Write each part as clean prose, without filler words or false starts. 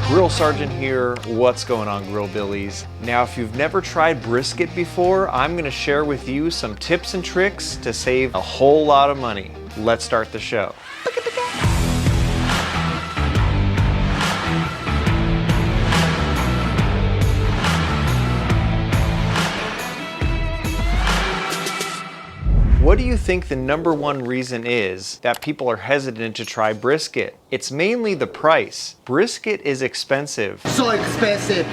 Grill Sergeant here. What's going on, Grill Billies? Now, if you've never tried brisket before, I'm gonna share with you some tips and tricks to save a whole lot of money. Let's start the show. What do you think the #1 reason is that people are hesitant to try brisket? It's mainly the price. Brisket is expensive. So expensive,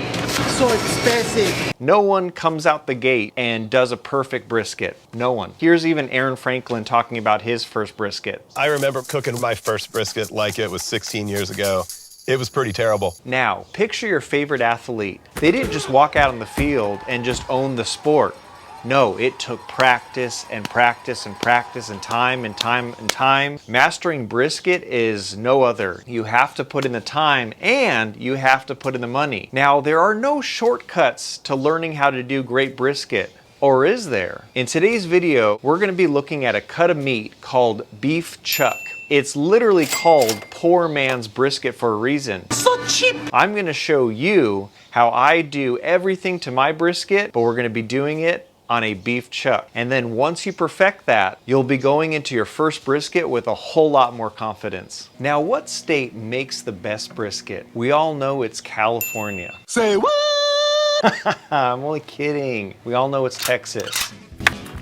so expensive. No one comes out the gate and does a perfect brisket. No one. Here's even Aaron Franklin talking about his first brisket. I remember cooking my first brisket like it was 16 years ago. It was pretty terrible. Now, picture your favorite athlete. They didn't just walk out on the field and just own the sport. No, it took practice and practice and practice and time and time and time. Mastering brisket is no other. You have to put in the time and you have to put in the money. Now, there are no shortcuts to learning how to do great brisket. Or is there? In today's video, we're gonna be looking at a cut of meat called beef chuck. It's literally called poor man's brisket for a reason. So cheap. I'm gonna show you how I do everything to my brisket, but we're gonna be doing it on a beef chuck. And then once you perfect that, you'll be going into your first brisket with a whole lot more confidence. Now, what state makes the best brisket? We all know it's California. Say what? I'm only kidding. We all know it's Texas.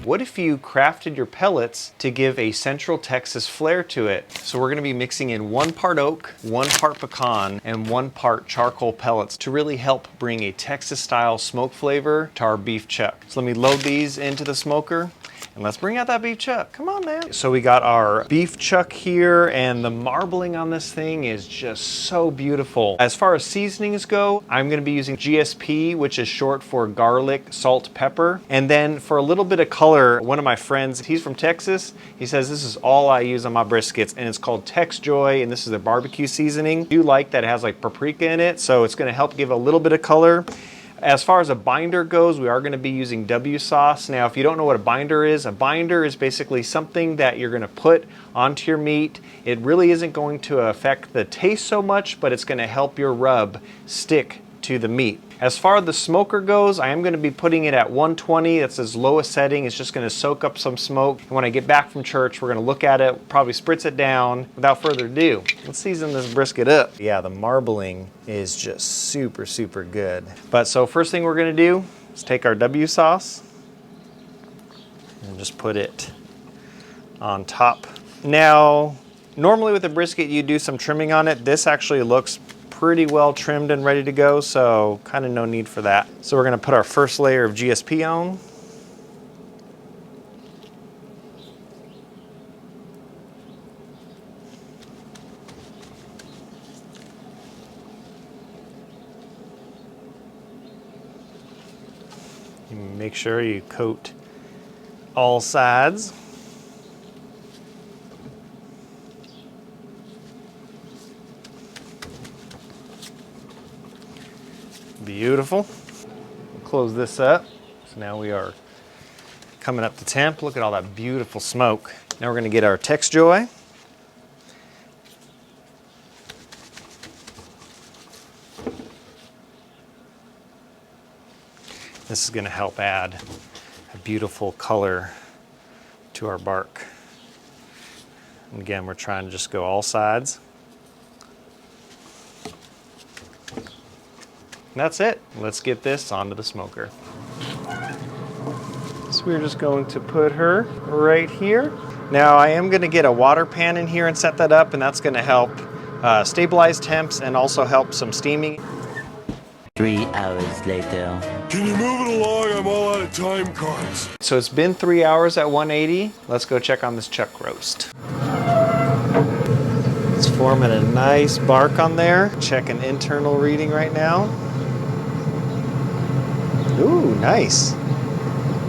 What if you crafted your pellets to give a Central Texas flair to it? So we're gonna be mixing in 1 part oak, 1 part pecan, and 1 part charcoal pellets to really help bring a Texas style smoke flavor to our beef chuck. So let me load these into the smoker. And let's bring out that beef chuck. Come on, man. So we got our beef chuck here, and the marbling on this thing is just so beautiful. As far as seasonings go, I'm gonna be using GSP, which is short for garlic, salt, pepper. And then for a little bit of color, one of my friends, he's from Texas, he says this is all I use on my briskets, and it's called Tex Joy, and this is their barbecue seasoning. I do like that it has like paprika in it, so it's gonna help give a little bit of color. As far as a binder goes, we are going to be using W sauce. Now, if you don't know what a binder is basically something that you're going to put onto your meat. It really isn't going to affect the taste so much, but it's going to help your rub stick to the meat. As far as the smoker goes, I am going to be putting it at 120. That's its lowest setting. It's just going to soak up some smoke. And when I get back from church, we're going to look at it, probably spritz it down. Without further ado, let's season this brisket up. Yeah, the marbling is just super, super good. But so first thing we're going to do is take our W sauce and just put it on top. Now, normally with a brisket, you do some trimming on it. This actually looks pretty well trimmed and ready to go, so kind of no need for that. So we're going to put our first layer of GSP on. You make sure you coat all sides. Beautiful. We'll close this up. So now we are coming up to temp. Look at all that beautiful smoke. Now we're going to get our Tex Joy. This is going to help add a beautiful color to our bark. And again, we're trying to just go all sides. That's it. Let's get this onto the smoker. So we're just going to put her right here. Now I am going to get a water pan in here and set that up, and that's going to help stabilize temps and also help some steaming. 3 hours later. Can you move it along? I'm all out of time cards. So it's been 3 hours at 180. Let's go check on this chuck roast. It's forming a nice bark on there. Check an internal reading right now. Ooh, nice.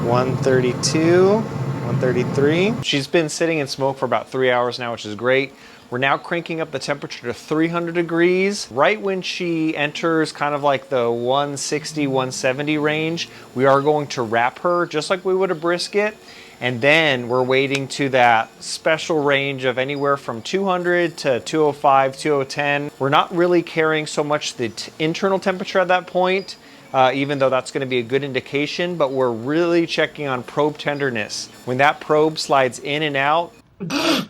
132, 133. She's been sitting in smoke for about 3 hours now, which is great. We're now cranking up the temperature to 300 degrees. Right when she enters kind of like the 160, 170 range, we are going to wrap her just like we would a brisket. And then we're waiting to that special range of anywhere from 200 to 205, 210. We're not really caring so much the internal temperature at that point, even though that's going to be a good indication, but we're really checking on probe tenderness. When that probe slides in and out, That's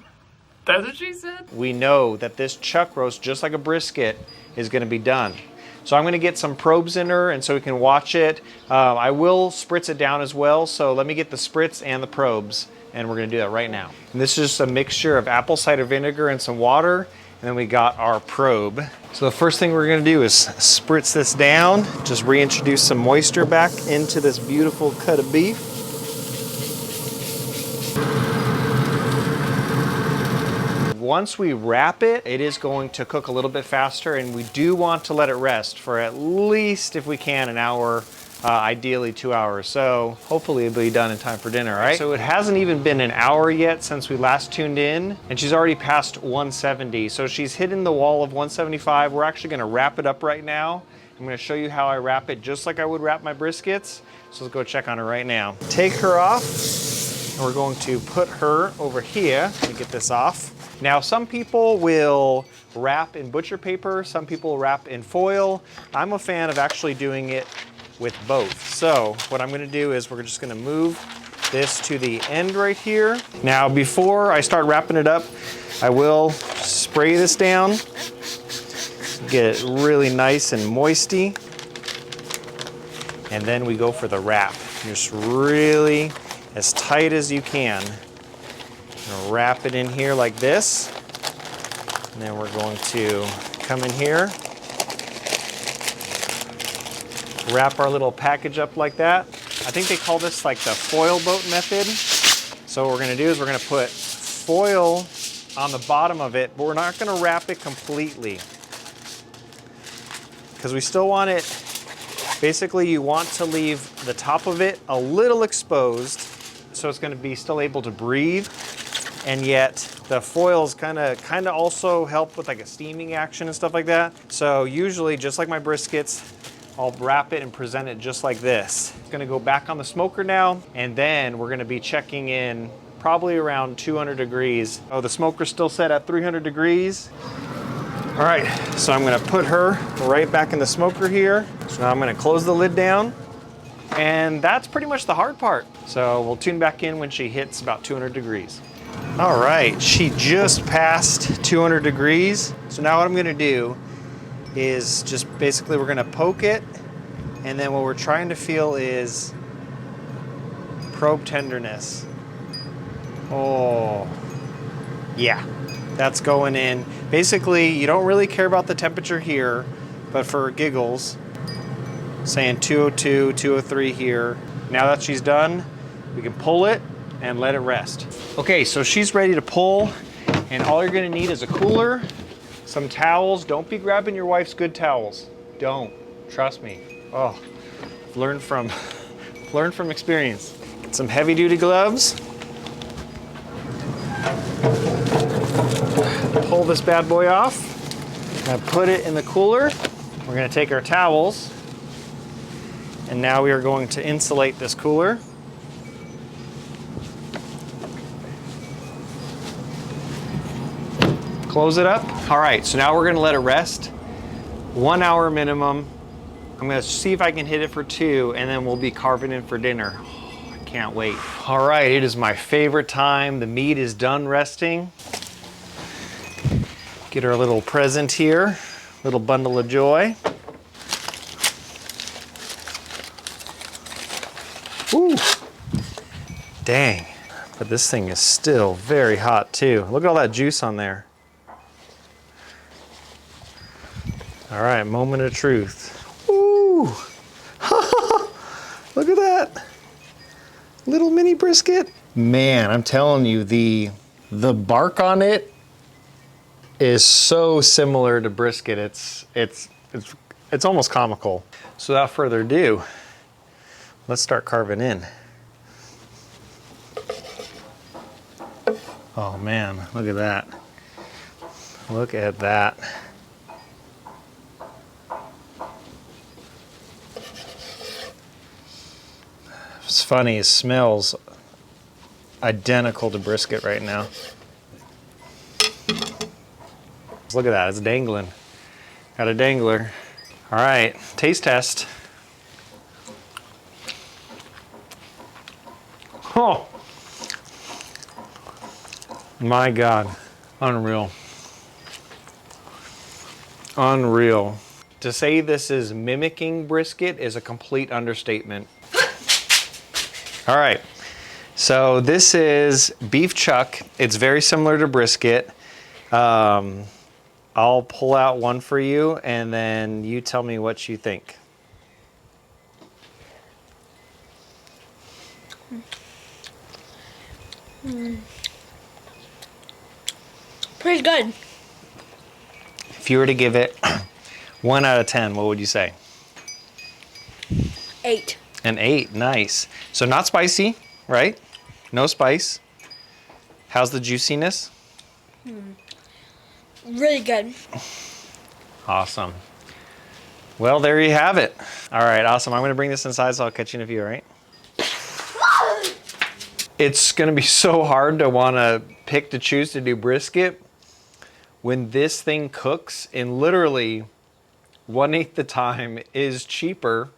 what she said? we know that this chuck roast, just like a brisket, is going to be done. So I'm going to get some probes in her and so we can watch it. I will spritz it down as well, so let me get the spritz and the probes, and we're going to do that right now. And this is just a mixture of apple cider vinegar and some water, and then we got our probe. So the first thing we're going to do is spritz this down, just reintroduce some moisture back into this beautiful cut of beef. Once we wrap it, it is going to cook a little bit faster, and we do want to let it rest for at least, if we can, an hour, ideally 2 hours. So hopefully it'll be done in time for dinner, right? So it hasn't even been an hour yet since we last tuned in, and she's already passed 170. So she's hitting the wall of 175. We're actually gonna wrap it up right now. I'm gonna show you how I wrap it just like I would wrap my briskets. So let's go check on her right now. Take her off, and we're going to put her over here. Let me get this off. Now, some people will wrap in butcher paper, some people wrap in foil. I'm a fan of actually doing it with both. So what I'm gonna do is we're just gonna move this to the end right here. Now, before I start wrapping it up, I will spray this down, get it really nice and moisty, and then we go for the wrap. Just really as tight as you can. Wrap it in here like this, and then we're going to come in here, wrap our little package up like that. I think they call this like the foil boat method. So what we're gonna do is we're gonna put foil on the bottom of it, but we're not gonna wrap it completely because we still want it, basically you want to leave the top of it a little exposed so it's gonna be still able to breathe. And yet the foils kind of also help with like a steaming action and stuff like that. So usually, just like my briskets, I'll wrap it and present it just like this. It's gonna go back on the smoker now, and then we're gonna be checking in probably around 200 degrees. Oh, the smoker's still set at 300 degrees. All right, so I'm gonna put her right back in the smoker here. So now I'm gonna close the lid down, and that's pretty much the hard part. So we'll tune back in when she hits about 200 degrees. All right, she just passed 200 degrees. So now what I'm gonna do is just basically we're gonna poke it, and then what we're trying to feel is probe tenderness. Oh, yeah, that's going in. Basically, you don't really care about the temperature here, but for giggles, saying 202, 203 here. Now that she's done, we can pull it and let it rest. Okay, so she's ready to pull, and all you're gonna need is a cooler, some towels. Don't be grabbing your wife's good towels. Don't, trust me. Oh, I've learned from experience. Get some heavy duty gloves. Pull this bad boy off. Gonna put it in the cooler. We're gonna take our towels, and now we are going to insulate this cooler. Close it up. All right, so now we're gonna let it rest. 1 hour minimum. I'm gonna see if I can hit it for 2, and then we'll be carving in for dinner. Oh, I can't wait. All right, it is my favorite time. The meat is done resting. Get our little present here, little bundle of joy. Ooh, dang. But this thing is still very hot too. Look at all that juice on there. All right, moment of truth. Ooh, look at that. Little mini brisket. Man, I'm telling you, the bark on it is so similar to brisket. It's almost comical. So without further ado, let's start carving in. Oh man, look at that. Look at that. It's funny, it smells identical to brisket right now. Look at that, it's dangling. Got a dangler. All right, taste test. Oh, my God, unreal. Unreal. To say this is mimicking brisket is a complete understatement. All right, so this is beef chuck. It's very similar to brisket. I'll pull out one for you and then you tell me what you think. Pretty good. If you were to give it 1 out of 10, what would you say? 8. An 8, nice. So not spicy, right? No spice. How's the juiciness? Really good. Awesome. Well, there you have it. All right, awesome. I'm gonna bring this inside, so I'll catch you in a few, all right? It's gonna be so hard to wanna pick to choose to do brisket when this thing cooks in literally 1/8 the time, is cheaper,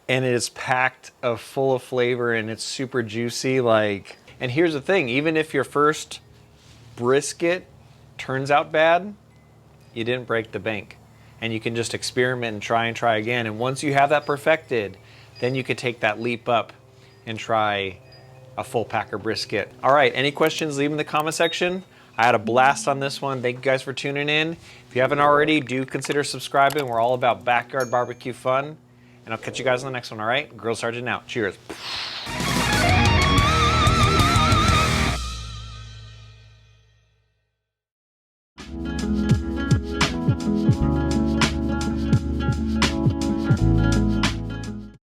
and it is packed full of flavor and it's super juicy. And here's the thing, even if your first brisket turns out bad, you didn't break the bank. And you can just experiment and try again. And once you have that perfected, then you could take that leap up and try a full packer brisket. All right, any questions, leave them in the comment section. I had a blast on this one. Thank you guys for tuning in. If you haven't already, do consider subscribing. We're all about backyard barbecue fun. And I'll catch you guys on the next one, all right? Grill Sergeant out. Cheers.